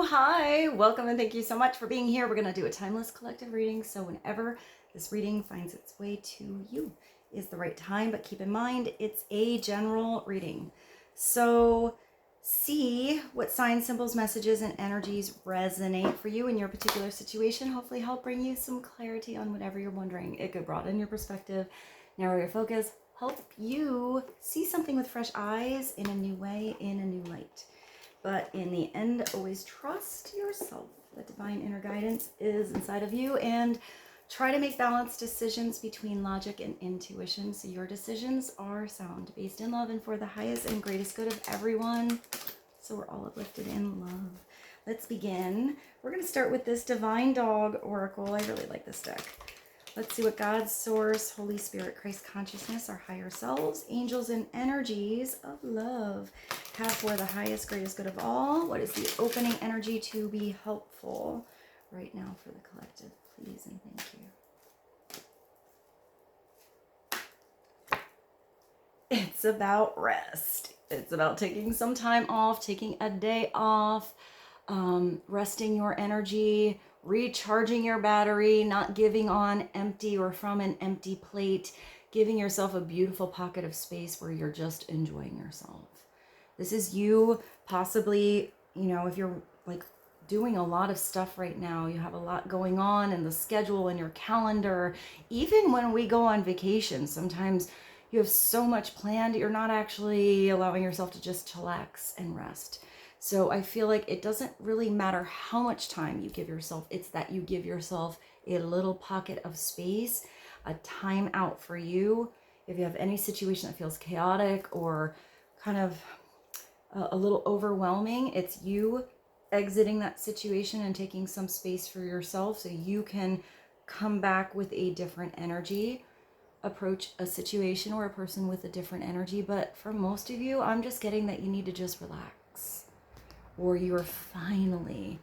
Hi, welcome and thank you so much for being here. We're going to do a timeless collective reading, so whenever this reading finds its way to you is the right time, but keep in mind it's a general reading. So see what signs, symbols, messages, and energies resonate for you in your particular situation. Hopefully help bring you some clarity on whatever you're wondering. It could broaden your perspective, narrow your focus, help you see something with fresh eyes in a new way, in a new light. But in the end, always trust yourself. The divine inner guidance is inside of you, and try to make balanced decisions between logic and intuition so your decisions are sound, based in love, and for the highest and greatest good of everyone. So we're all uplifted in love. Let's begin. We're going to start with this Divine Dog Oracle. I really like this deck. Let's see what God, Source, Holy Spirit, Christ Consciousness, our higher selves, angels, and energies of love have for the highest, greatest good of all. What is the opening energy to be helpful right now for the collective? Please and thank you. It's about rest. It's about taking some time off, taking a day off, resting your energy, recharging your battery, not giving on empty or from an empty plate, giving yourself a beautiful pocket of space where you're just enjoying yourself. This is you possibly, if you're like doing a lot of stuff right now, you have a lot going on in the schedule and your calendar. Even when we go on vacation, sometimes you have so much planned, you're not actually allowing yourself to just chillax and rest. So I feel like it doesn't really matter how much time you give yourself. It's that you give yourself a little pocket of space, a time out for you. If you have any situation that feels chaotic or kind of a little overwhelming, it's you exiting that situation and taking some space for yourself so you can come back with a different energy, approach a situation or a person with a different energy. But for most of you, I'm just getting that you need to just relax, or you're finally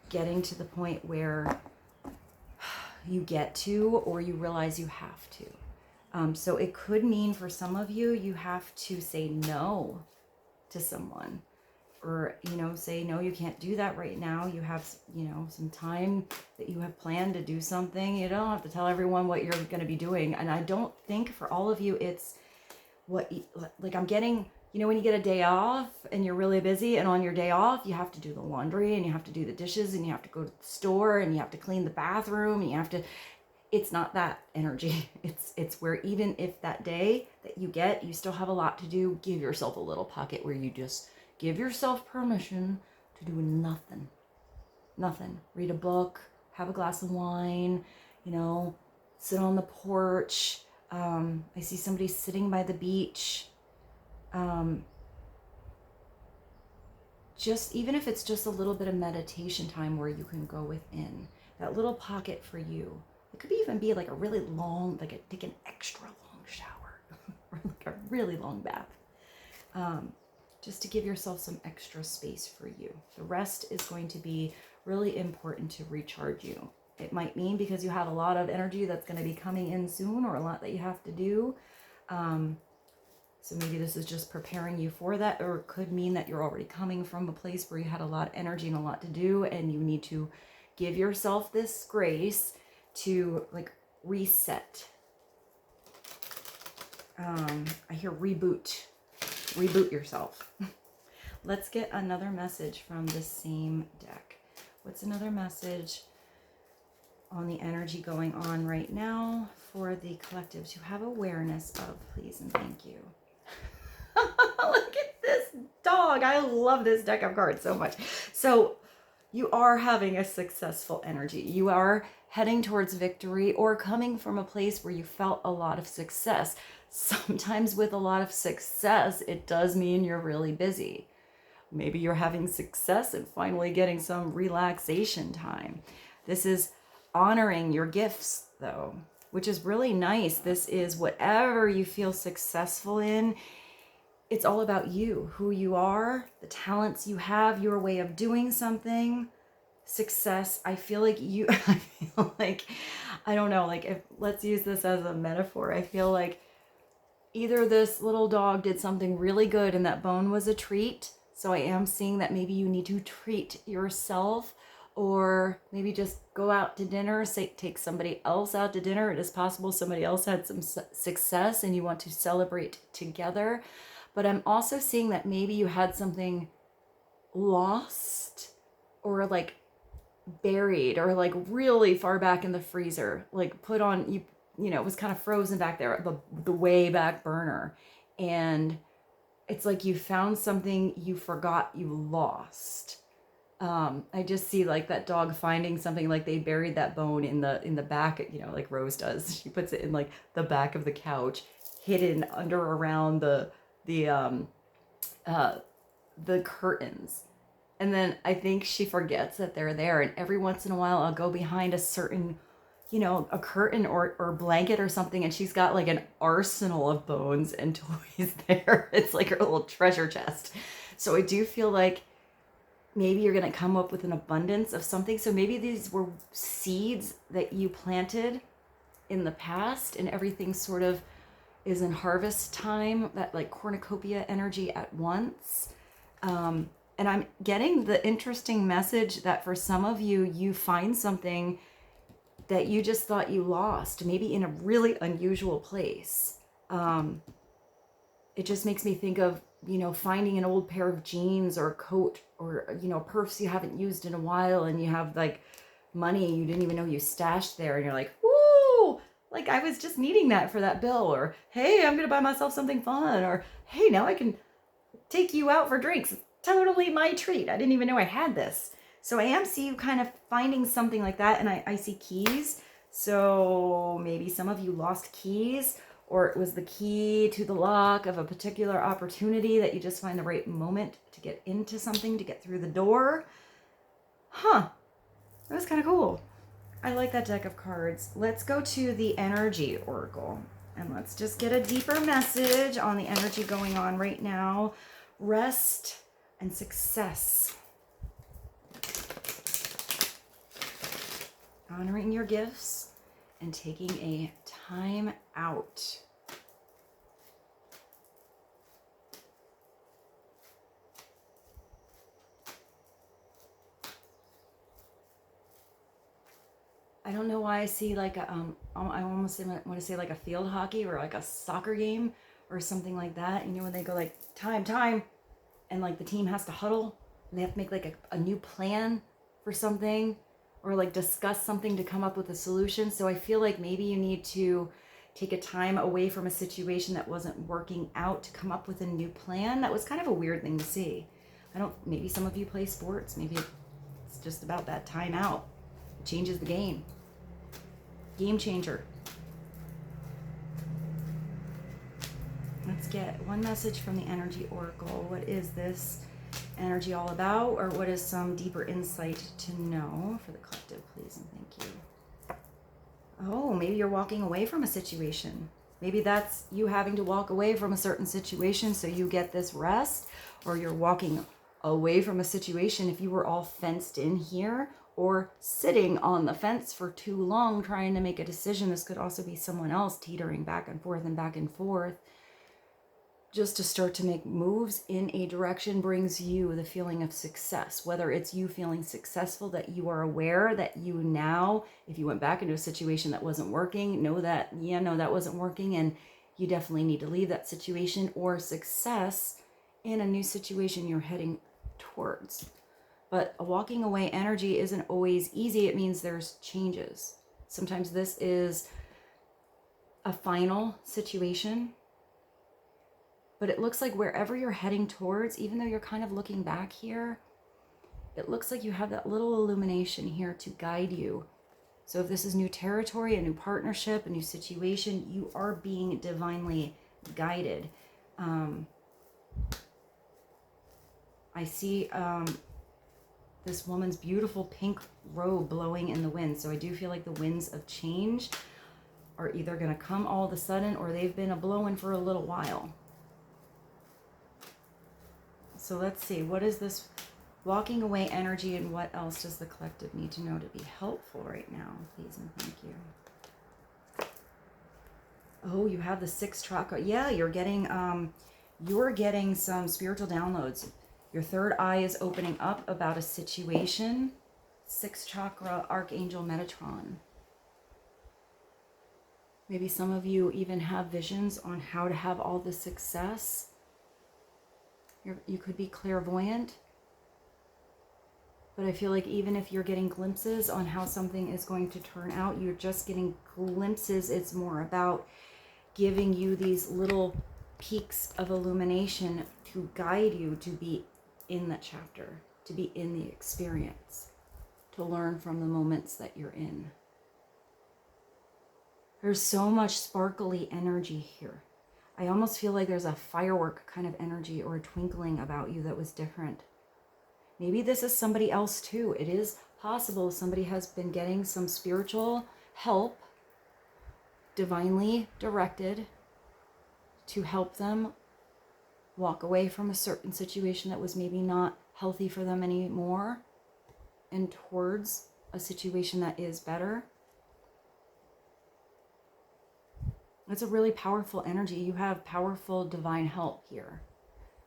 getting to the point where you get to, or you realize you have to. So it could mean for some of you, you have to say no to someone, or say no, you can't do that right now. You have some time that you have planned to do something. You don't have to tell everyone what you're going to be doing. And I don't think for all of you it's what, like, I'm getting, when you get a day off and you're really busy, and on your day off you have to do the laundry and you have to do the dishes and you have to go to the store and you have to clean the bathroom and you have to, it's not that energy. It's where even if that day that you get, you still have a lot to do, give yourself a little pocket where you just give yourself permission to do nothing. Nothing. Read a book, have a glass of wine, sit on the porch. I see somebody sitting by the beach. Just even if it's just a little bit of meditation time where you can go within that little pocket for you. It could even be like a really long, take an extra long shower or like a really long bath, just to give yourself some extra space for you. The rest is going to be really important to recharge you. It might mean because you have a lot of energy that's going to be coming in soon, or a lot that you have to do. So maybe this is just preparing you for that, or it could mean that you're already coming from a place where you had a lot of energy and a lot to do, and you need to give yourself this grace to reset. I hear reboot yourself. Let's get another message from the same deck. What's another message on the energy going on right now for the collective to have awareness of, please and thank you? Look at this dog. I love this deck of cards so much. So you are having a successful energy. You are heading towards victory, or coming from a place where you felt a lot of success. Sometimes with a lot of success, it does mean you're really busy. Maybe you're having success and finally getting some relaxation time. This is honoring your gifts, though, which is really nice. This is whatever you feel successful in. It's all about you, who you are, the talents you have, your way of doing something. Success, I feel like I don't know, if let's use this as a metaphor. I feel like either this little dog did something really good and that bone was a treat, So I am seeing that maybe you need to treat yourself, or maybe just go out to dinner, say take somebody else out to dinner. It is possible somebody else had some success and you want to celebrate together. But I'm also seeing that maybe you had something lost, or like buried, or like really far back in the freezer, like put on, you know, it was kind of frozen back there, the way back burner. And it's like you found something you forgot you lost. I just see like that dog finding something, like they buried that bone in the back, you know, like Rose does. She puts it in like the back of the couch, hidden under around the curtains. And then I think she forgets that they're there. And every once in a while I'll go behind a certain, you know, a curtain or blanket or something, and she's got like an arsenal of bones and toys there. It's like her little treasure chest. So I do feel like maybe you're going to come up with an abundance of something. So maybe these were seeds that you planted in the past, and everything sort of is in harvest time, that like cornucopia energy at once. And I'm getting the interesting message that for some of you, you find something that you just thought you lost, maybe in a really unusual place. It just makes me think of, you know, finding an old pair of jeans or a coat, or, you know, purse you haven't used in a while, and you have like money you didn't even know you stashed there, and you're like, woo, like I was just needing that for that bill, or hey, I'm gonna buy myself something fun, or hey, now I can take you out for drinks. Totally my treat. I didn't even know I had this. So I am see you kind of finding something like that, and I see keys. So maybe some of you lost keys, or it was the key to the lock of a particular opportunity that you just find the right moment to get into something, to get through the door. Huh. That was kind of cool. I like that deck of cards. Let's go to the energy oracle, and let's just get a deeper message on the energy going on right now. Rest and success. Honoring your gifts and taking a time out. I don't know why I see like a, I almost want to say like a field hockey or like a soccer game or something like that. You know, when they go like time, and like the team has to huddle and they have to make like a new plan for something, or like discuss something to come up with a solution. So I feel like maybe you need to take a time away from a situation that wasn't working out to come up with a new plan. That was kind of a weird thing to see. Maybe some of you play sports. Maybe it's just about that time out. It changes the game. Game changer. Let's get one message from the energy oracle. What is this energy all about, or what is some deeper insight to know for the collective, please and thank you. Oh, maybe you're walking away from a situation. Maybe that's you having to walk away from a certain situation so you get this rest, or you're walking away from a situation if you were all fenced in here, or sitting on the fence for too long trying to make a decision. This could also be someone else teetering back and forth and back and forth. Just to start to make moves in a direction brings you the feeling of success, whether it's you feeling successful, that you are aware that you now, if you went back into a situation that wasn't working, know that, yeah, no, that wasn't working, and you definitely need to leave that situation, or success in a new situation you're heading towards. But a walking away energy isn't always easy. It means there's changes. Sometimes this is a final situation. But it looks like wherever you're heading towards, even though you're kind of looking back here, it looks like you have that little illumination here to guide you. So if this is new territory, a new partnership, a new situation, you are being divinely guided. I see this woman's beautiful pink robe blowing in the wind. So I do feel like the winds of change are either going to come all of a sudden, or they've been a-blowing for a little while. So let's see, what is this walking away energy, and what else does the collective need to know to be helpful right now? Please and thank you. Oh, you have the 6th chakra. Yeah, you're getting some spiritual downloads. Your third eye is opening up about a situation. 6th chakra, Archangel Metatron. Maybe some of you even have visions on how to have all the success. You could be clairvoyant. But I feel like even if you're getting glimpses on how something is going to turn out, you're just getting glimpses. It's more about giving you these little peaks of illumination to guide you to be in that chapter, to be in the experience, to learn from the moments that you're in. There's so much sparkly energy here. I almost feel like there's a firework kind of energy or a twinkling about you that was different. Maybe this is somebody else too. It is possible somebody has been getting some spiritual help, divinely directed, to help them walk away from a certain situation that was maybe not healthy for them anymore and towards a situation that is better. It's a really powerful energy. You have powerful divine help here,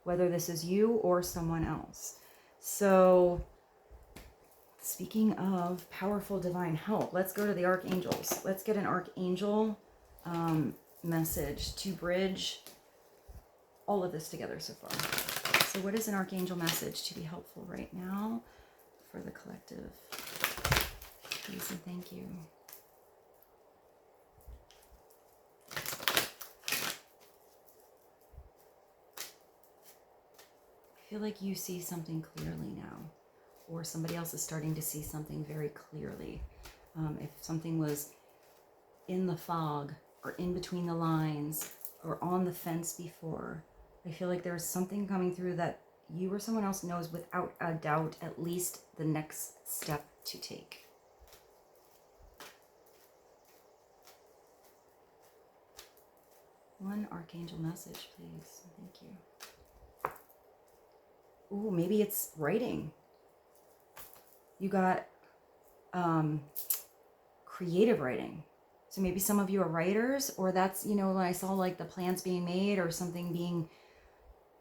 whether this is you or someone else. So, speaking of powerful divine help, let's go to the archangels. Let's get an archangel message to bridge all of this together so far. So what is an archangel message to be helpful right now for the collective? Please and thank you. I feel like you see something clearly now, or somebody else is starting to see something very clearly. If something was in the fog or in between the lines or on the fence before, I feel like there's something coming through that you or someone else knows without a doubt at least the next step to take. One archangel message, please. Thank you. Ooh, maybe it's writing. You got creative writing. So maybe some of you are writers, or that's, you know, when I saw like the plans being made or something being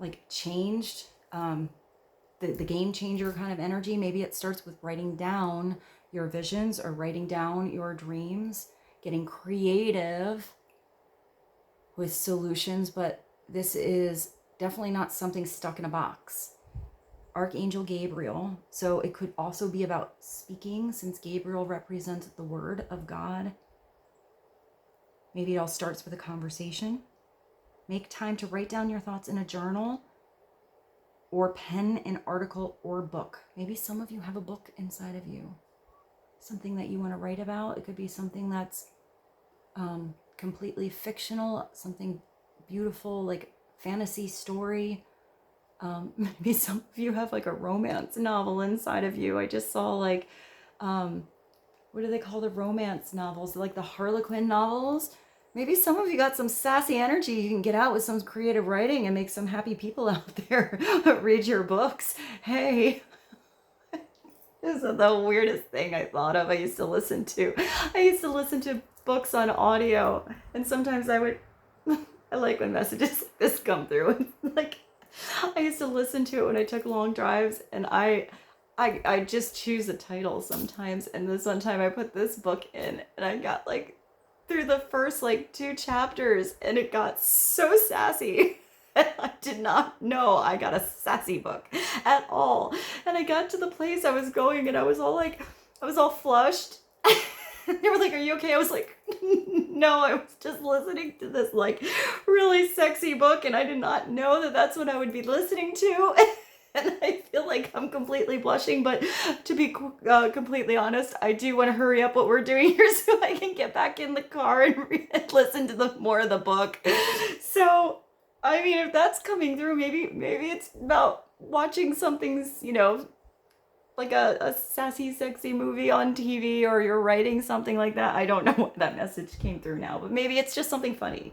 like changed, the game changer kind of energy. Maybe it starts with writing down your visions or writing down your dreams, getting creative with solutions, but this is definitely not something stuck in a box. Archangel Gabriel, so it could also be about speaking, since Gabriel represents the word of God. Maybe it all starts with a conversation. Make time to write down your thoughts in a journal or pen an article or book. Maybe some of you have a book inside of you, something that you want to write about. It could be something that's completely fictional, something beautiful, like fantasy story. Maybe some of you have like a romance novel inside of you. I just saw like, what do they call the romance novels? Like the Harlequin novels. Maybe some of you got some sassy energy you can get out with some creative writing and make some happy people out there read your books. Hey, this is the weirdest thing I thought of. I used to listen to books on audio, and sometimes I like when messages like this come through. Like, I used to listen to it when I took long drives, and I just choose a title sometimes. And this one time I put this book in, and I got like through the first like 2 chapters, and it got so sassy. And I did not know I got a sassy book at all. And I got to the place I was going, and I was all flushed. They were like, "Are you okay?" I was like, "No, I was just listening to this like really sexy book, and I did not know that that's what I would be listening to." And I feel like I'm completely blushing, but to be completely honest, I do want to hurry up what we're doing here so I can get back in the car and listen to more of the book. So, I mean, if that's coming through, maybe it's about watching something's, you know, like a sassy, sexy movie on TV, or you're writing something like that. I don't know what that message came through now, but maybe it's just something funny.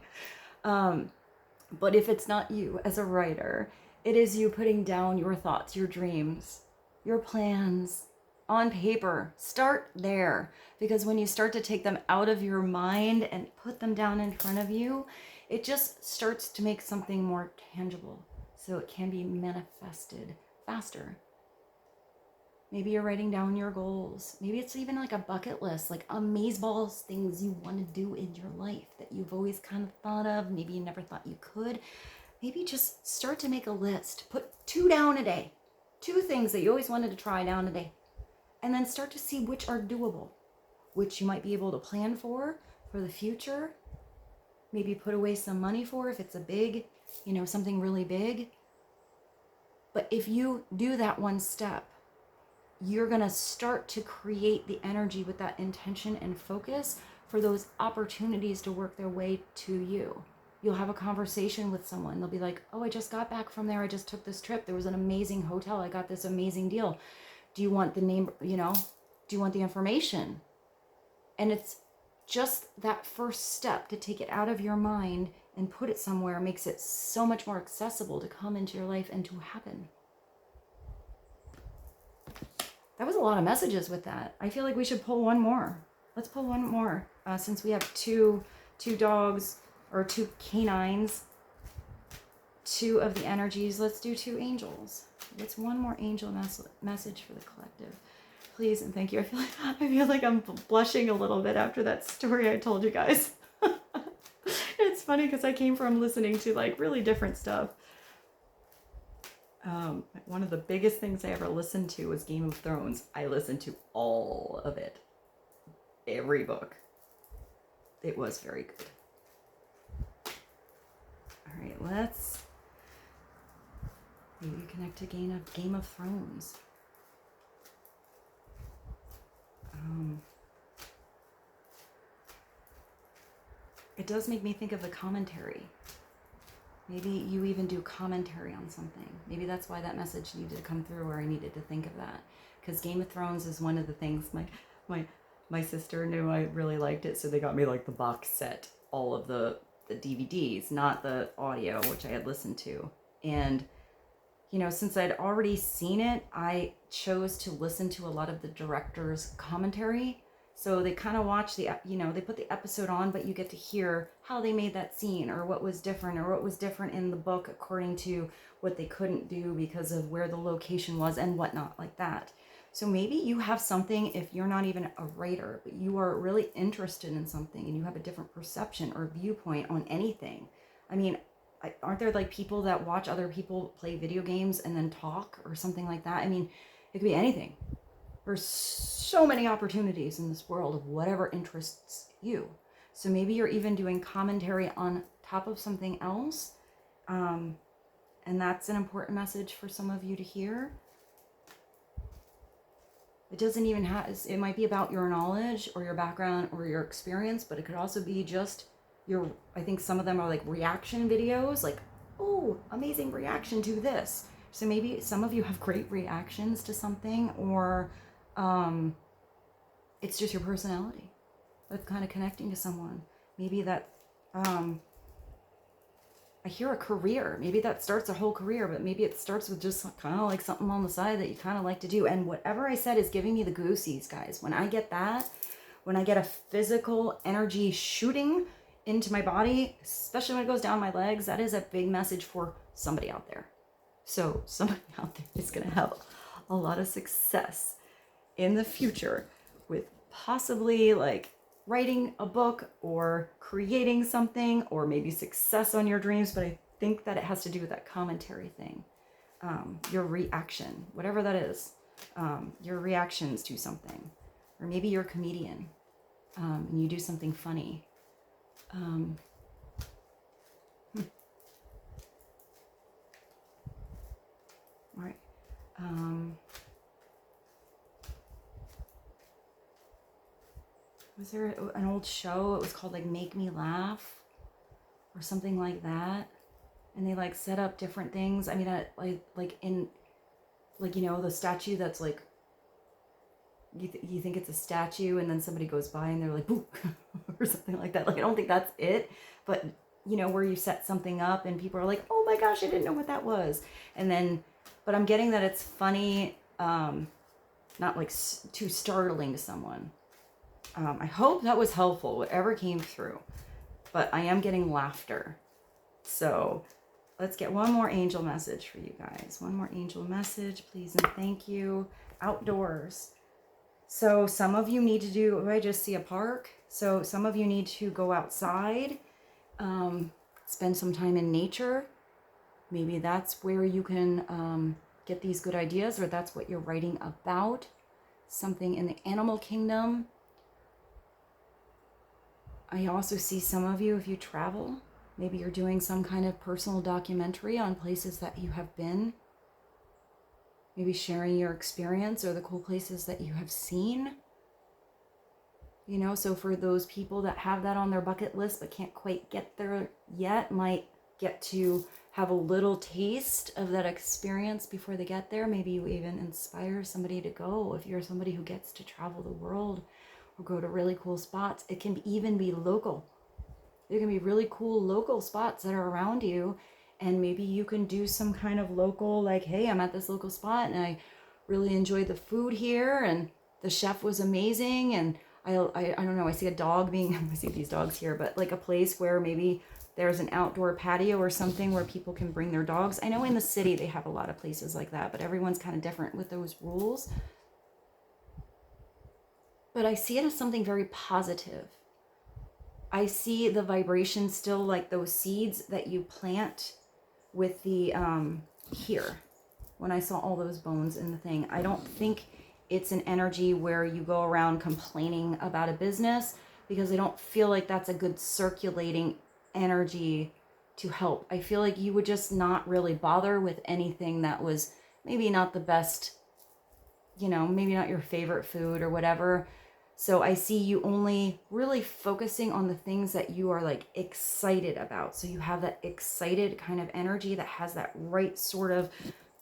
But if it's not you as a writer, it is you putting down your thoughts, your dreams, your plans on paper. Start there, because when you start to take them out of your mind and put them down in front of you, it just starts to make something more tangible, so it can be manifested faster. Maybe you're writing down your goals. Maybe it's even like a bucket list, like amazeballs, things you want to do in your life that you've always kind of thought of. Maybe you never thought you could. Maybe just start to make a list. Put 2 down a day. 2 things that you always wanted to try down a day. And then start to see which are doable, which you might be able to plan for the future. Maybe put away some money for if it's a big, you know, something really big. But if you do that one step, you're going to start to create the energy with that intention and focus for those opportunities to work their way to you. You'll have a conversation with someone. They'll be like, oh, I just got back from there. I just took this trip. There was an amazing hotel. I got this amazing deal. Do you want the name, you know, do you want the information? And it's just that first step to take it out of your mind and put it somewhere makes it so much more accessible to come into your life and to happen. That was a lot of messages with that. I feel like we should pull one more. Let's pull one more. Since we have two dogs or 2 canines, 2 of the energies, let's do 2 angels. What's one more angel message for the collective? Please and thank you. I feel like I'm blushing a little bit after that story I told you guys. It's funny because I came from listening to like really different stuff. One of the biggest things I ever listened to was Game of Thrones. I listened to all of it. Every book. It was very good. All right, let's maybe connect to Game of Thrones. It does make me think of the commentary. Maybe you even do commentary on something. Maybe that's why that message needed to come through, or I needed to think of that. Because Game of Thrones is one of the things my sister knew I really liked it, so they got me like the box set, all of the DVDs, not the audio, which I had listened to. And, you know, since I'd already seen it, I chose to listen to a lot of the director's commentary. So they kind of watch they put the episode on, but you get to hear how they made that scene, or what was different in the book according to what they couldn't do because of where the location was and whatnot like that. So maybe you have something, if you're not even a writer, but you are really interested in something and you have a different perception or viewpoint on anything. I mean, aren't there like people that watch other people play video games and then talk or something like that? I mean, it could be anything. There's so many opportunities in this world of whatever interests you. So maybe you're even doing commentary on top of something else. And that's an important message for some of you to hear. It doesn't even have, it might be about your knowledge or your background or your experience, but it could also be just I think some of them are like reaction videos, like, oh, amazing reaction to this. So maybe some of you have great reactions to something, or it's just your personality that's kind of connecting to someone. Maybe that, I hear a career. Maybe that starts a whole career, but maybe it starts with just kind of like something on the side that you kind of like to do. And whatever I said is giving me the goosies, guys. When I get that, when I get a physical energy shooting into my body, especially when it goes down my legs, that is a big message for somebody out there. So somebody out there is going to have a lot of success in the future with possibly like writing a book or creating something, or maybe success on your dreams. But I think that it has to do with that commentary thing. Your reaction, whatever that is, your reactions to something. Or maybe you're a comedian and you do something funny. All right. Was there an old show? It was called like Make Me Laugh or something like that. And they like set up different things. I mean, like in, like, you know, the statue that's like, you think it's a statue and then somebody goes by and they're like, boo, or something like that. Like, I don't think that's it, but you know, where you set something up and people are like, oh my gosh, I didn't know what that was. And then, but I'm getting that it's funny, not like too startling to someone. I hope that was helpful, whatever came through, but I am getting laughter. So Let's get one more angel message for you guys. One more angel message, please and thank you. Outdoors. So some of you need to do, I just see a park. So some of you need to go outside, spend some time in nature. Maybe that's where you can get these good ideas, or that's what you're writing about. Something in the animal kingdom. I also see some of you, if you travel, maybe you're doing some kind of personal documentary on places that you have been. Maybe sharing your experience or the cool places that you have seen. You know, so for those people that have that on their bucket list but can't quite get there yet, might get to have a little taste of that experience before they get there. Maybe you even inspire somebody to go. If you're somebody who gets to travel the world or go to really cool spots, it can even be local. There can be really cool local spots that are around you. And maybe you can do some kind of local, like, hey, I'm at this local spot and I really enjoyed the food here and the chef was amazing. And I don't know, I see a dog being, I see these dogs here, but like a place where maybe there's an outdoor patio or something where people can bring their dogs. I know in the city they have a lot of places like that, but everyone's kind of different with those rules. But I see it as something very positive. I see the vibration still like those seeds that you plant with the here, when I saw all those bones in the thing. I don't think it's an energy where you go around complaining about a business, because I don't feel like that's a good circulating energy to help. I feel like you would just not really bother with anything that was maybe not the best, you know, maybe not your favorite food or whatever. So I see you only really focusing on the things that you are like excited about. So you have that excited kind of energy that has that right sort of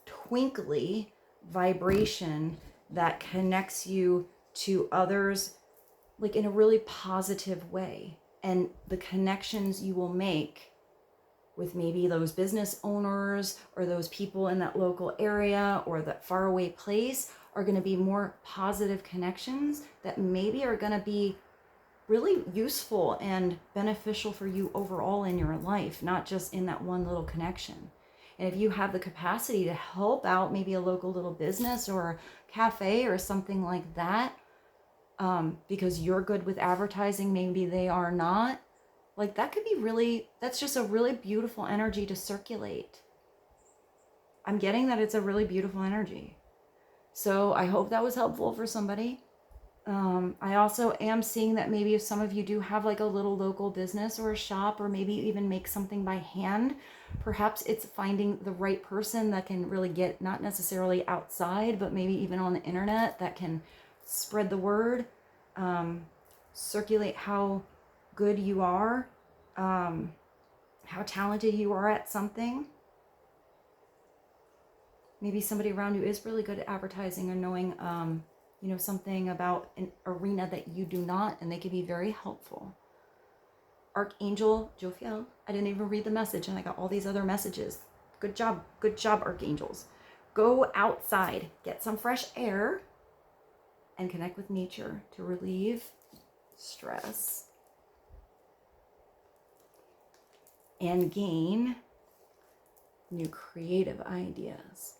twinkly vibration that connects you to others like in a really positive way. And the connections you will make with maybe those business owners or those people in that local area or that faraway place are going to be more positive connections that maybe are going to be really useful and beneficial for you overall in your life, not just in that one little connection. And if you have the capacity to help out maybe a local little business or a cafe or something like that, because you're good with advertising, maybe they are not, like that could be really, that's just a really beautiful energy to circulate. I'm getting that it's a really beautiful energy. So I hope that was helpful for somebody. I also am seeing that maybe if some of you do have like a little local business or a shop, or maybe you even make something by hand, perhaps it's finding the right person that can really get, not necessarily outside, but maybe even on the internet, that can spread the word, circulate how good you are, how talented you are at something. Maybe somebody around you is really good at advertising or knowing, you know, something about an arena that you do not, and they can be very helpful. Archangel Jophiel, I didn't even read the message and I got all these other messages. Good job, archangels. Go outside, get some fresh air, and connect with nature to relieve stress and gain new creative ideas.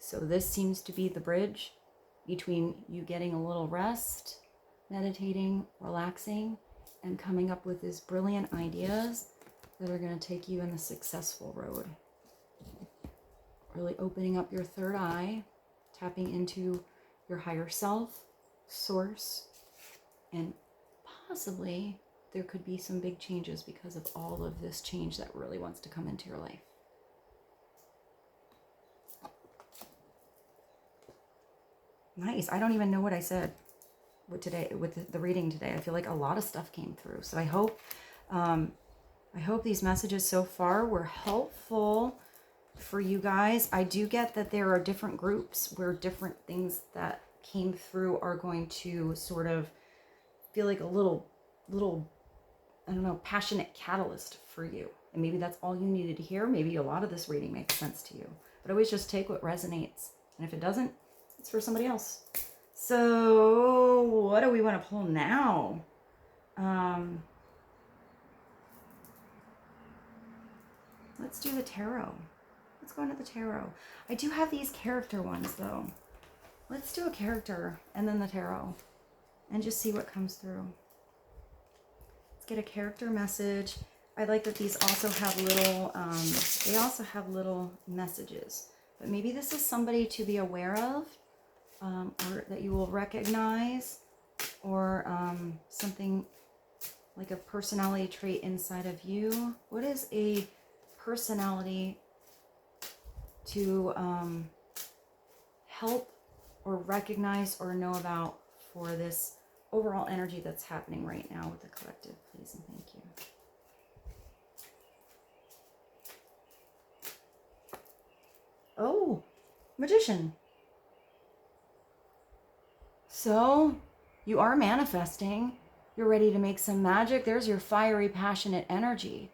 So this seems to be the bridge between you getting a little rest, meditating, relaxing, and coming up with these brilliant ideas that are going to take you in the successful road. Really opening up your third eye, tapping into your higher self, source, and possibly there could be some big changes because of all of this change that really wants to come into your life. Nice. I don't even know what I said with the reading today. I feel like a lot of stuff came through. So I hope these messages so far were helpful for you guys. I do get that there are different groups where different things that came through are going to sort of feel like a little, I don't know, passionate catalyst for you. And maybe that's all you needed to hear. Maybe a lot of this reading makes sense to you. But always just take what resonates. And if it doesn't, it's for somebody else. So what do we want to pull now? Let's do the tarot. Let's go into the tarot. I do have these character ones though. Let's do a character and then the tarot and just see what comes through. Let's get a character message. I like that these also have little, they also have little messages. But maybe this is somebody to be aware of, or that you will recognize, or something like a personality trait inside of you. What is a personality to help or recognize or know about for this overall energy that's happening right now with the collective, please and thank you. Oh, Magician. So you are manifesting. You're ready to make some magic. There's your fiery, passionate energy.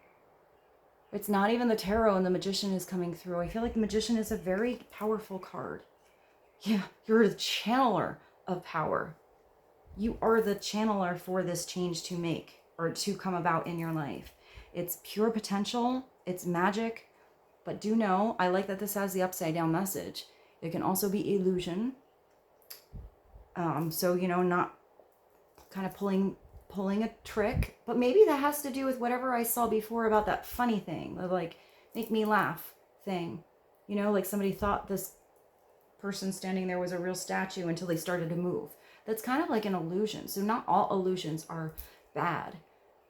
It's not even the tarot and the Magician is coming through. I feel like the Magician is a very powerful card. Yeah, you're the channeler of power. You are the channeler for this change to make or to come about in your life. It's pure potential. It's magic. But do know, I like that this has the upside down message. It can also be illusion. So, you know, not kind of pulling a trick. But maybe that has to do with whatever I saw before about that funny thing. The, like, make me laugh thing. You know, like somebody thought this person standing there was a real statue until they started to move. That's kind of like an illusion. So not all illusions are bad.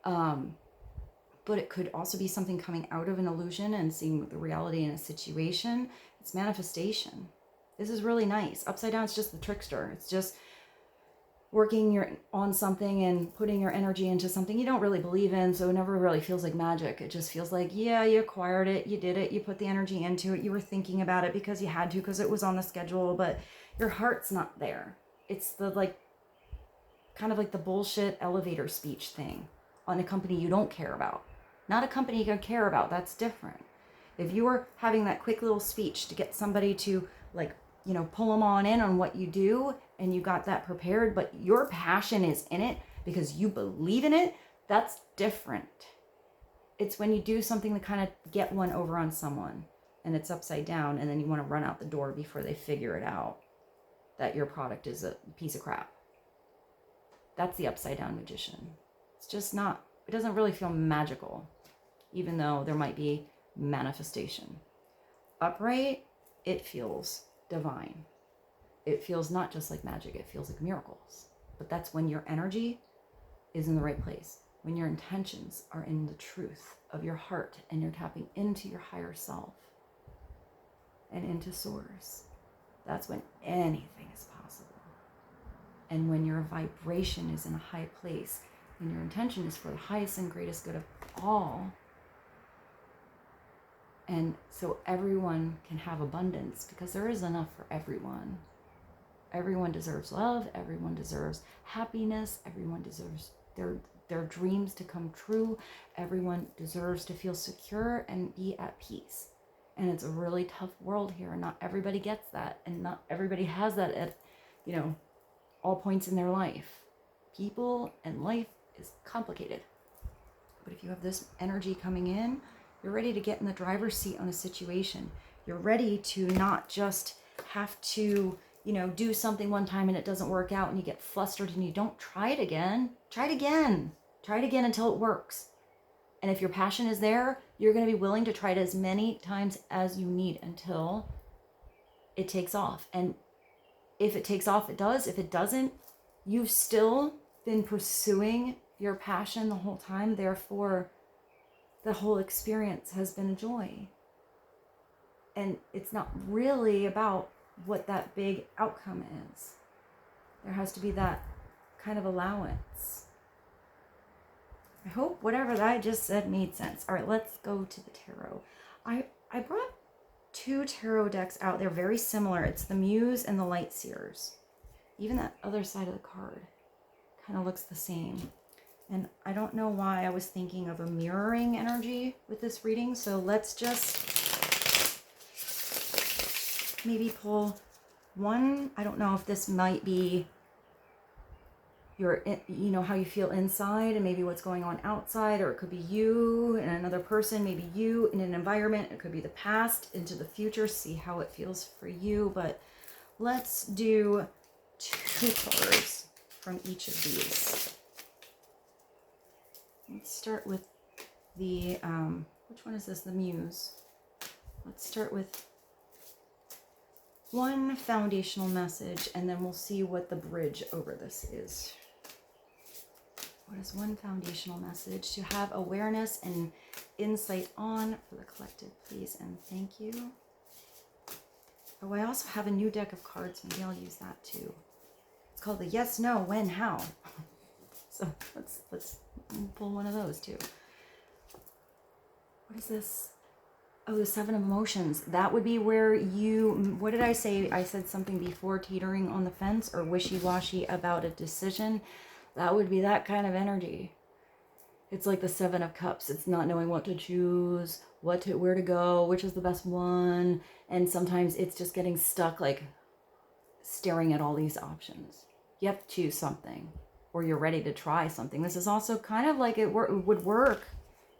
But it could also be something coming out of an illusion and seeing the reality in a situation. It's manifestation. This is really nice. Upside down, it's just the trickster. It's just working on something and putting your energy into something you don't really believe in, so it never really feels like magic. It just feels like, yeah, you acquired it, you did it, you put the energy into it, you were thinking about it because you had to, because it was on the schedule, but your heart's not there. It's the, like, kind of like the bullshit elevator speech thing on a company you don't care about. Not a company you care about, that's different. If you were having that quick little speech to get somebody to, like, you know, pull them on in on what you do, and you got that prepared, but your passion is in it because you believe in it, that's different. It's when you do something to kind of get one over on someone, and it's upside down, and then you want to run out the door before they figure it out that your product is a piece of crap. That's the upside down Magician. It's just not, it doesn't really feel magical, even though there might be manifestation. Upright, it feels divine. It feels not just like magic, it feels like miracles. But that's when your energy is in the right place, when your intentions are in the truth of your heart and you're tapping into your higher self and into source. That's when anything is possible. And when your vibration is in a high place and your intention is for the highest and greatest good of all, and so everyone can have abundance, because there is enough for everyone. Everyone deserves love. Everyone deserves happiness. Everyone deserves their dreams to come true. Everyone deserves to feel secure and be at peace. And it's a really tough world here. Not everybody gets that. And not everybody has that at, you know, all points in their life. People and life is complicated. But if you have this energy coming in, you're ready to get in the driver's seat on a situation. You're ready to not just have to, you know, do something one time and it doesn't work out and you get flustered and you don't try it again. Try it again. Try it again until it works. And if your passion is there, you're going to be willing to try it as many times as you need until it takes off. And if it takes off, it does. If it doesn't, you've still been pursuing your passion the whole time. Therefore, the whole experience has been a joy. And it's not really about what that big outcome is. There has to be that kind of allowance. I hope whatever that I just said made sense. All right, let's go to the tarot. I brought two tarot decks out. They're very similar. It's the Muse and the Light Seers. Even that other side of the card kind of looks the same. And I don't know why I was thinking of a mirroring energy with this reading. So let's just maybe pull one. I don't know if this might be you know, how you feel inside and maybe what's going on outside, or it could be you and another person, maybe you in an environment. It could be the past into the future. See how it feels for you. But let's do 2 cards from each of these. Let's start with the, which one is this? The Muse. Let's start with one foundational message, and then we'll see what the bridge over this is. What is one foundational message to have awareness and insight on for the collective, please and thank you. Oh, I also have a new deck of cards. Maybe I'll use that too. It's called the Yes, No, When, How. So let's pull one of those too. What is this? Oh, the 7 of emotions. That would be where you, what did I say? I said something before, teetering on the fence or wishy-washy about a decision. That would be that kind of energy. It's like the 7 of cups. It's not knowing what to choose, where to go, which is the best one. And sometimes it's just getting stuck, like staring at all these options. You have to choose something, or you're ready to try something. This is also kind of like it would work,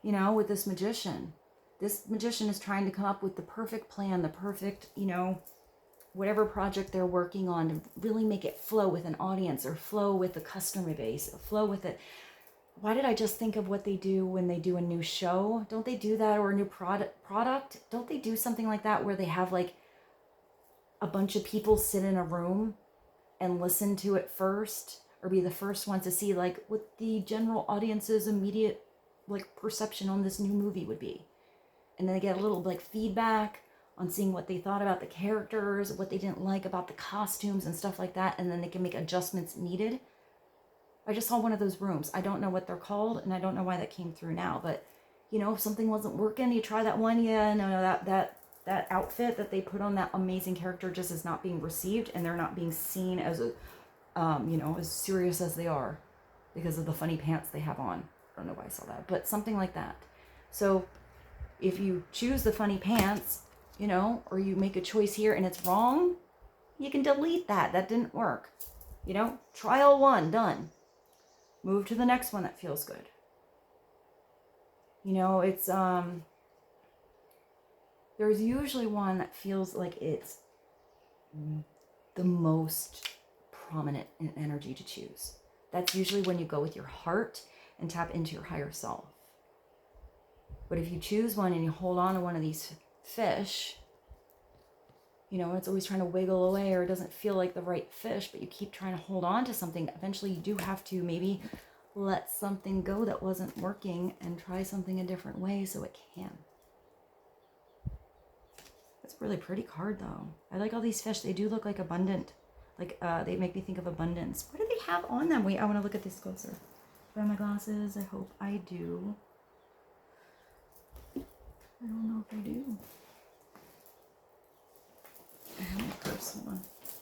you know, with this magician. This magician is trying to come up with the perfect plan, the perfect, you know, whatever project they're working on to really make it flow with an audience or flow with the customer base, or flow with it. Why did I just think of what they do when they do a new show? Don't they do that? Or a new product? Don't they do something like that where they have like a bunch of people sit in a room and listen to it first, or be the first one to see like what the general audience's immediate like perception on this new movie would be? And then they get a little like feedback on seeing what they thought about the characters, what they didn't like about the costumes and stuff like that, and then they can make adjustments needed. I just saw one of those rooms. I don't know what they're called, and I don't know why that came through now, but you know, if something wasn't working, you try that one. Yeah, no, that outfit that they put on that amazing character just is not being received, and they're not being seen as a, you know, as serious as they are because of the funny pants they have on. I don't know why I saw that, but something like that. So if you choose the funny pants, you know, or you make a choice here and it's wrong, you can delete that. That didn't work. You know, trial 1, done. Move to the next one that feels good. You know, it's, there's usually one that feels like it's the most prominent in energy to choose. That's usually when you go with your heart and tap into your higher self. But if you choose one and you hold on to one of these fish, you know, it's always trying to wiggle away, or it doesn't feel like the right fish, but you keep trying to hold on to something. Eventually you do have to maybe let something go that wasn't working and try something a different way so it can. That's a really pretty card though. I like all these fish. They do look like abundant. Like they make me think of abundance. What do they have on them? Wait, I want to look at this closer. Do I have my glasses? I hope I do. I don't know if I do. I have my purse.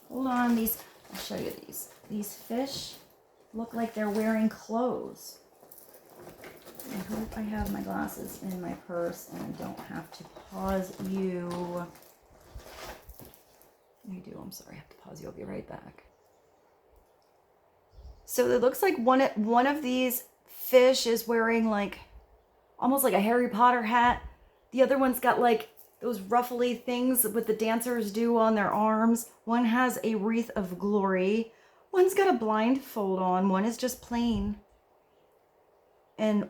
Hold on. These, I'll show you these. These fish look like they're wearing clothes. I hope I have my glasses in my purse and I don't have to pause you. I do. I'm sorry. I have to pause you. I'll be right back. So it looks like one of these fish is wearing like almost like a Harry Potter hat. The other one's got like those ruffly things that the dancers do on their arms. One has a wreath of glory. One's got a blindfold on. One is just plain. And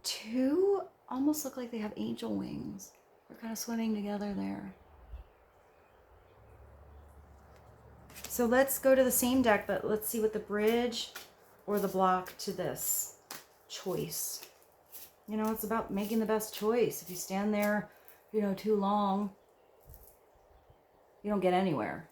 2 almost look like they have angel wings. They're kind of swimming together there. So let's go to the same deck, but let's see what the bridge or the block to this choice. You know, it's about making the best choice. If you stand there, you know, too long, you don't get anywhere.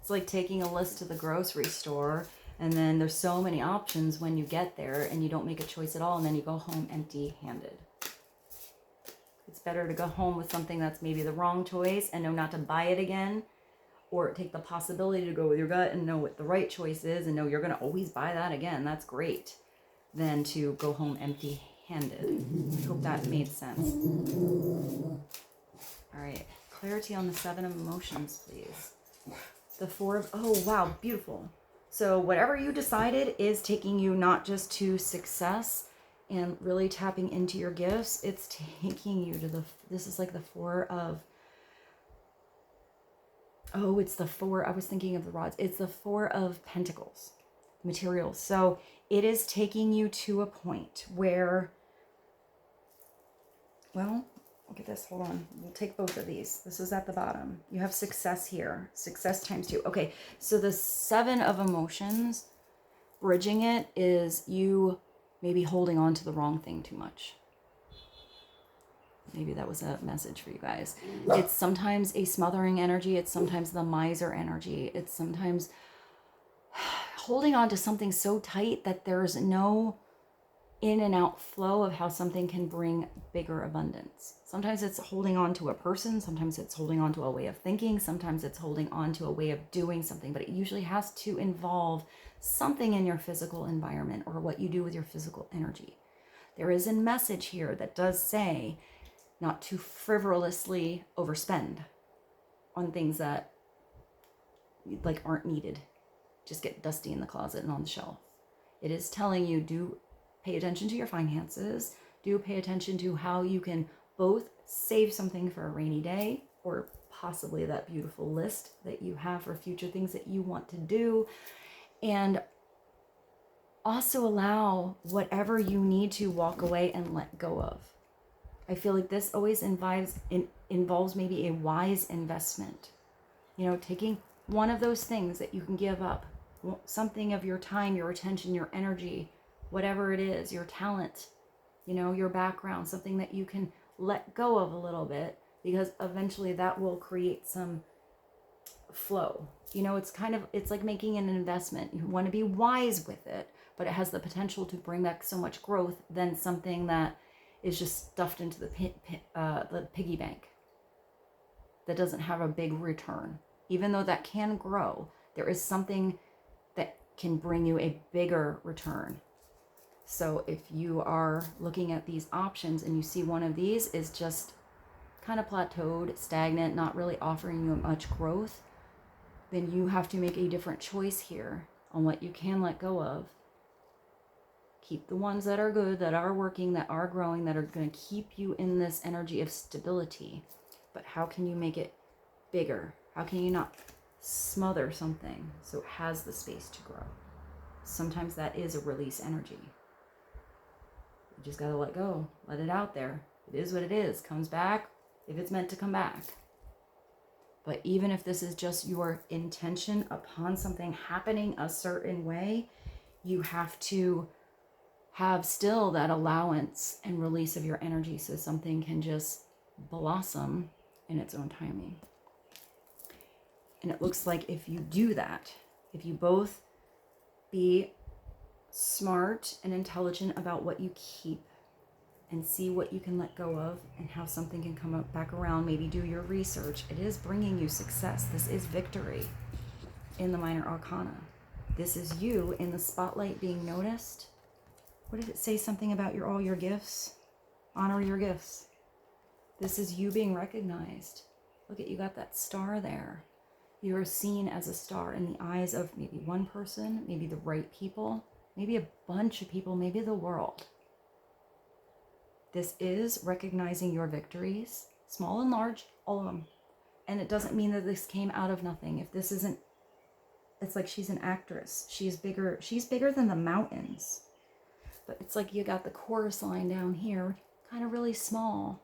It's like taking a list to the grocery store, and then there's so many options when you get there and you don't make a choice at all, and then you go home empty-handed. It's better to go home with something that's maybe the wrong choice and know not to buy it again, or take the possibility to go with your gut and know what the right choice is and know you're going to always buy that again. That's great. Than to go home empty-handed. I hope that made sense. All right, clarity on the 7 of emotions, please. The Four of, oh, wow, beautiful. So whatever you decided is taking you not just to success and really tapping into your gifts. It's taking you to this is like the Four of, oh, it's the Four, I was thinking of the rods. It's the Four of Pentacles, materials. So it is taking you to a point where, well, look at this. Hold on. We'll take both of these. This is at the bottom. You have success here. Success times 2. Okay, so the Seven of Emotions, bridging it is you maybe holding on to the wrong thing too much. Maybe that was a message for you guys. It's sometimes a smothering energy. It's sometimes the miser energy. It's sometimes holding on to something so tight that there's no in and out flow of how something can bring bigger abundance. Sometimes it's holding on to a person. Sometimes it's holding on to a way of thinking. Sometimes it's holding on to a way of doing something, but it usually has to involve something in your physical environment or what you do with your physical energy. There is a message here that does say not to frivolously overspend on things that like aren't needed. Just get dusty in the closet and on the shelf. It is telling you, do pay attention to your finances. Do pay attention to how you can both save something for a rainy day or possibly that beautiful list that you have for future things that you want to do. And also allow whatever you need to walk away and let go of. I feel like this always involves maybe a wise investment. You know, taking one of those things that you can give up, something of your time, your attention, your energy, whatever it is, your talent, you know, your background, something that you can let go of a little bit, because eventually that will create some flow. You know, it's like making an investment. You want to be wise with it, but it has the potential to bring back so much growth than something that is just stuffed into the piggy bank that doesn't have a big return. Even though that can grow, there is something that can bring you a bigger return. So if you are looking at these options and you see one of these is just kind of plateaued, stagnant, not really offering you much growth, then you have to make a different choice here on what you can let go of. Keep the ones that are good, that are working, that are growing, that are going to keep you in this energy of stability. But how can you make it bigger? How can you not smother something so it has the space to grow? Sometimes that is a release energy. You just got to let go. Let it out there. It is what it is. Comes back if it's meant to come back. But even if this is just your intention upon something happening a certain way, you have to have still that allowance and release of your energy so something can just blossom in its own timing. And it looks like if you do that, if you both be smart and intelligent about what you keep and see what you can let go of and how something can come up back around, maybe do your research. It is bringing you success. This is victory in the minor arcana. This is you in the spotlight being noticed. What did it say? Something about all your gifts? Honor your gifts. This is you being recognized. Look at, you got that star there. You are seen as a star in the eyes of maybe one person, maybe the right people, maybe a bunch of people, maybe the world. This is recognizing your victories, small and large, all of them. And it doesn't mean that this came out of nothing. If this isn't, it's like she's an actress. She's bigger than the mountains. But it's like you got the chorus line down here, kind of really small.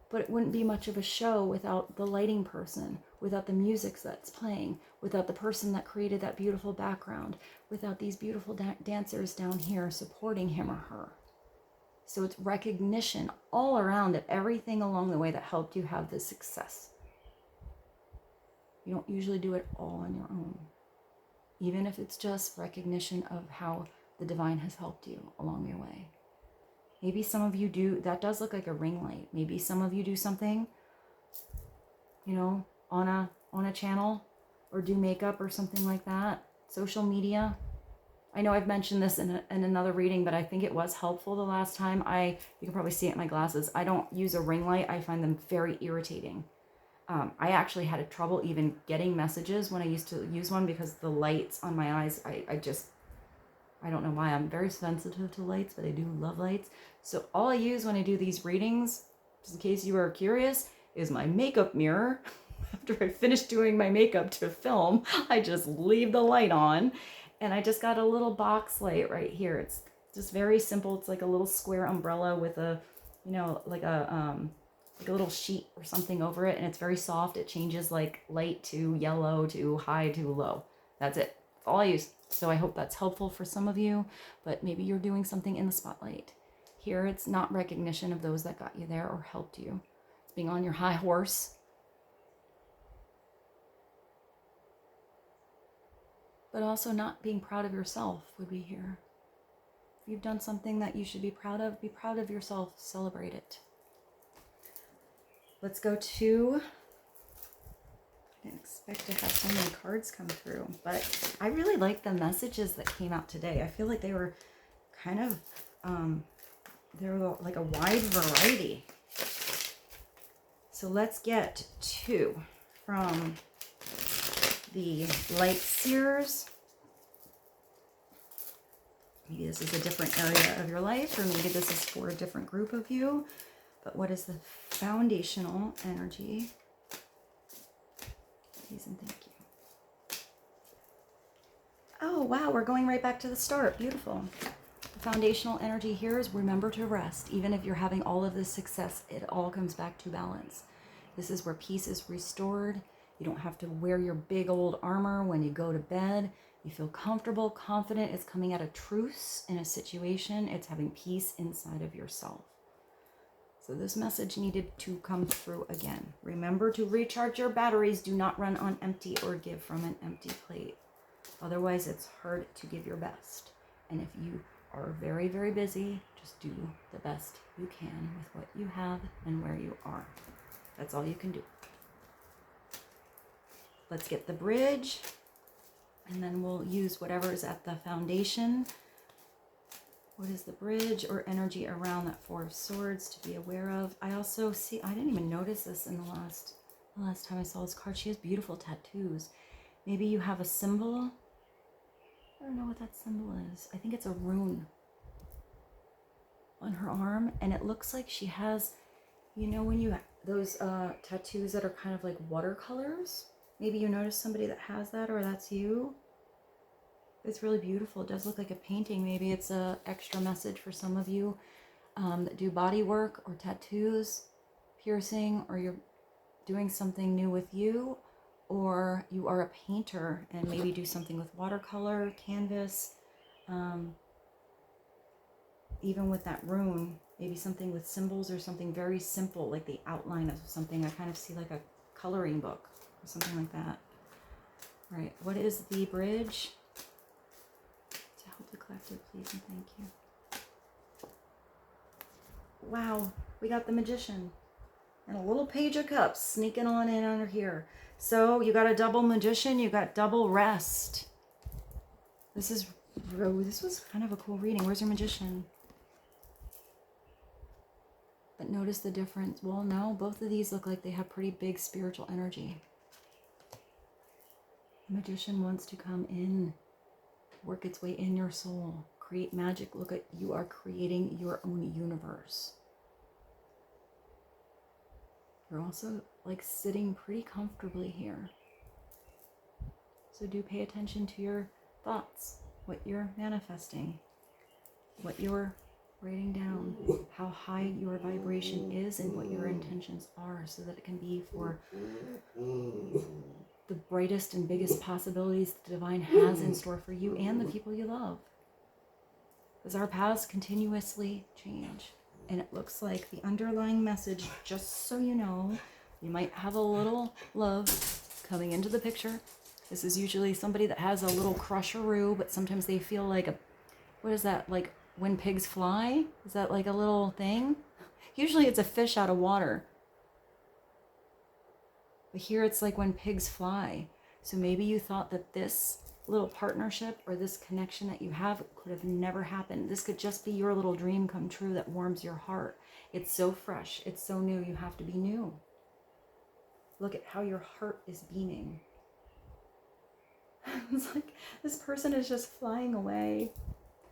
But it wouldn't be much of a show without the lighting person, without the music that's playing, without the person that created that beautiful background, without these beautiful dancers down here supporting him or her. So it's recognition all around of everything along the way that helped you have this success. You don't usually do it all on your own. Even if it's just recognition of how the divine has helped you along your way. Maybe some of you do, that does look like a ring light. Maybe some of you do something, you know, on a channel, or do makeup or something like that. Social media. I know I've mentioned this in another reading, but I think it was helpful the last time. You can probably see it in my glasses. I don't use a ring light. I find them very irritating. I actually had a trouble even getting messages when I used to use one because the lights on my eyes, I don't know why. I'm very sensitive to lights, but I do love lights. So all I use when I do these readings, just in case you are curious, is my makeup mirror. After I finish doing my makeup to film, I just leave the light on. And I just got a little box light right here. It's just very simple. It's like a little square umbrella with a, you know, like a little sheet or something over it. And it's very soft. It changes like light to yellow to high to low. That's it. That's all I use. So I hope that's helpful for some of you, but maybe you're doing something in the spotlight. Here, it's not recognition of those that got you there or helped you. It's being on your high horse, but also not being proud of yourself would be here. If you've done something that you should be proud of yourself, celebrate it. Let's go to, I didn't expect to have so many cards come through, but I really like the messages that came out today. I feel like they were kind of, they were like a wide variety. So let's get two from the Light Seers. Maybe this is a different area of your life, or maybe this is for a different group of you. But what is the foundational energy? Please and thank you. Oh, wow, we're going right back to the start. Beautiful. The foundational energy here is remember to rest. Even if you're having all of this success, it all comes back to balance. This is where peace is restored. You don't have to wear your big old armor when you go to bed. You feel comfortable, confident. It's coming at a truce in a situation. It's having peace inside of yourself. So this message needed to come through again. Remember to recharge your batteries. Do not run on empty or give from an empty plate. Otherwise, it's hard to give your best. And if you are very, very busy, just do the best you can with what you have and where you are. That's all you can do. Let's get the bridge, and then we'll use whatever is at the foundation. What is the bridge or energy around that Four of Swords to be aware of? I also see, I didn't even notice this in the last time I saw this card. She has beautiful tattoos. Maybe you have a symbol. I don't know what that symbol is. I think it's a rune on her arm, and it looks like she has, you know, when you those tattoos that are kind of like watercolors. Maybe you notice somebody that has that, or that's you. It's really beautiful. It does look like a painting. Maybe it's a extra message for some of you that do body work or tattoos, piercing, or you're doing something new with you, or you are a painter and maybe do something with watercolor, canvas, even with that rune, maybe something with symbols or something very simple, like the outline of something. I kind of see like a coloring book or something like that. All right, what is the bridge? To help the collective, please and thank you. Wow, we got the Magician and a little Page of Cups sneaking on in under here. So you got a double Magician, you got double rest. This was kind of a cool reading. Where's your Magician? But notice the difference. Well, no, both of these look like they have pretty big spiritual energy. The Magician wants to come in, work its way in your soul, create magic. Look at, you are creating your own universe. You're also like sitting pretty comfortably here. So do pay attention to your thoughts, what you're manifesting, what you're writing down, how high your vibration is and what your intentions are, so that it can be for the brightest and biggest possibilities the divine has in store for you and the people you love. Because our paths continuously change. And it looks like the underlying message, just so you know, you might have a little love coming into the picture. This is usually somebody that has a little crusheroo, but sometimes they feel like a, what is that, like when pigs fly? Is that like a little thing? Usually it's a fish out of water. But here it's like when pigs fly. So maybe you thought that this little partnership or this connection that you have could have never happened. This could just be your little dream come true that warms your heart. It's so fresh. It's so new. You have to be new. Look at how your heart is beaming. It's like this person is just flying away.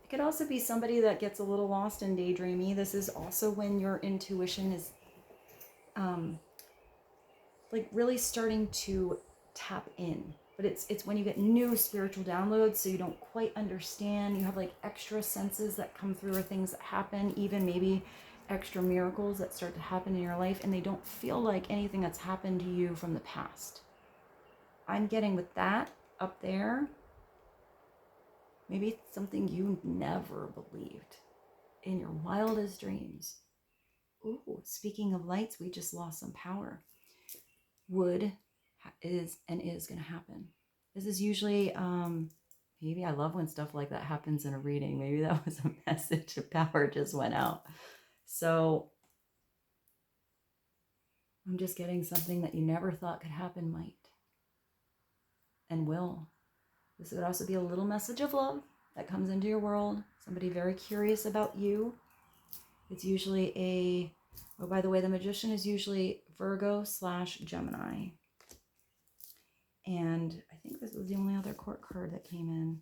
It could also be somebody that gets a little lost in daydreamy. This is also when your intuition is like really starting to tap in. But it's when you get new spiritual downloads, so you don't quite understand. You have like extra senses that come through, or things that happen, even maybe extra miracles that start to happen in your life, and they don't feel like anything that's happened to you from the past. I'm getting with that up there, maybe it's something you never believed in your wildest dreams. Ooh, speaking of lights, we just lost some power. Is going to happen. This is usually, maybe I love when stuff like that happens in a reading. Maybe that was a message of power just went out. So I'm just getting something that you never thought could happen might and will. This would also be a little message of love that comes into your world. Somebody very curious about you. It's usually oh, by the way, the Magician is usually Virgo/Gemini. And I think this was the only other court card that came in.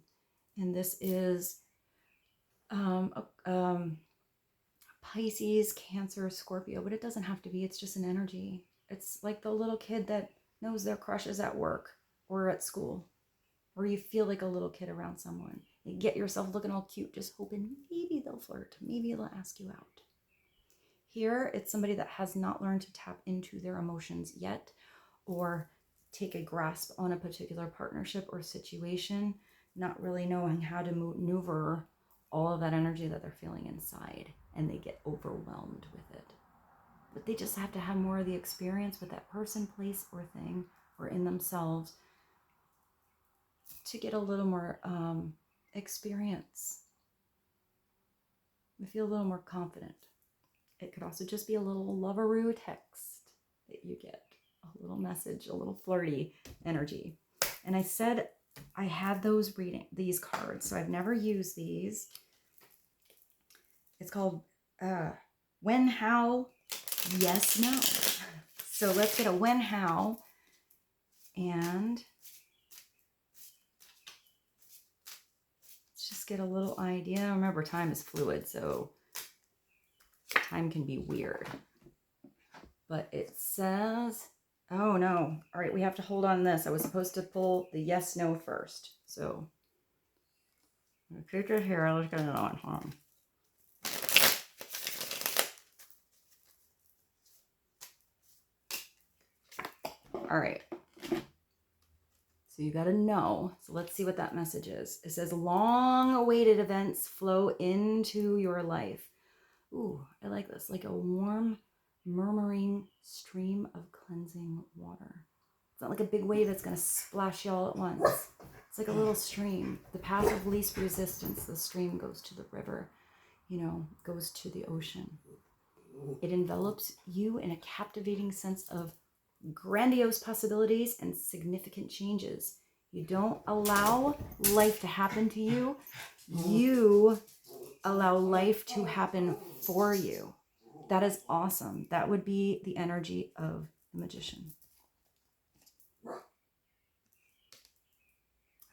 And this is Pisces, Cancer, Scorpio, but it doesn't have to be. It's just an energy. It's like the little kid that knows their crush is at work or at school, or you feel like a little kid around someone. You get yourself looking all cute, just hoping maybe they'll flirt. Maybe they'll ask you out. Here, it's somebody that has not learned to tap into their emotions yet, or take a grasp on a particular partnership or situation, not really knowing how to maneuver all of that energy that they're feeling inside, and they get overwhelmed with it. But they just have to have more of the experience with that person, place, or thing, or in themselves, to get a little more experience. We feel a little more confident. It could also just be a little loveroo text that you get. A little message, a little flirty energy. And I said I had these cards, so I've never used these. It's called When, How, Yes, No. So let's get a when, how, and let's just get a little idea. Remember, time is fluid, so time can be weird. But it says, oh no, all right, we have to hold on this. I was supposed to pull the yes, no first. So I'm gonna keep it here. Let's get it on. Hold on. All right. So you got to know. So let's see what that message is. It says long-awaited events flow into your life. Ooh, I like this. Like a warm, murmuring stream of cleansing water. It's not like a big wave that's going to splash you all at once. It's like a little stream. The path of least resistance. The stream goes to the river, goes to the ocean. It envelops you in a captivating sense of grandiose possibilities and significant changes. You don't allow life to happen to you. You allow life to happen for you. That is awesome. That would be the energy of the Magician. So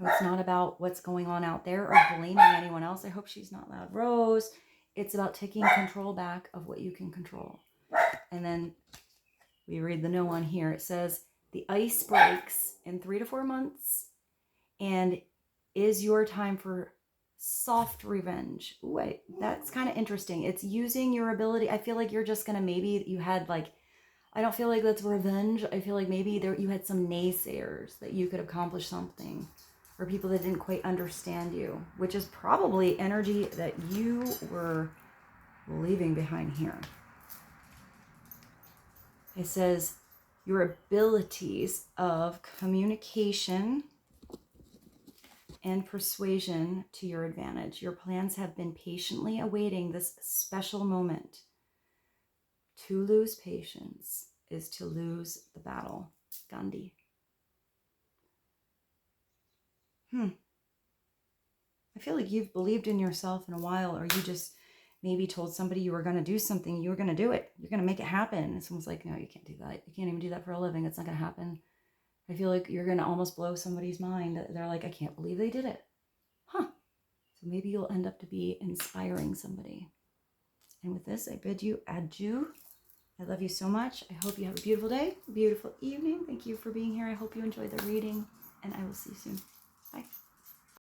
it's not about what's going on out there or blaming anyone else. I hope she's not loud. Rose. It's about taking control back of what you can control. And then we read the no on here. It says, the ice breaks in 3 to 4 months and is your time for soft revenge. Ooh, that's kind of interesting. It's using your ability. I feel like you're just going to, maybe you had I don't feel like that's revenge. I feel like maybe you had some naysayers that you could accomplish something, or people that didn't quite understand you, which is probably energy that you were leaving behind here. It says your abilities of communication and persuasion to your advantage. Your plans have been patiently awaiting this special moment. To lose patience is to lose the battle. Gandhi. I feel like you've believed in yourself in a while, or you just maybe told somebody you were going to do something, you were going to do it. You're going to make it happen. And someone's like, no, you can't do that. You can't even do that for a living. It's not going to happen. I feel like you're going to almost blow somebody's mind. They're like, I can't believe they did it. Huh. So maybe you'll end up to be inspiring somebody. And with this, I bid you adieu. I love you so much. I hope you have a beautiful day, a beautiful evening. Thank you for being here. I hope you enjoyed the reading, and I will see you soon.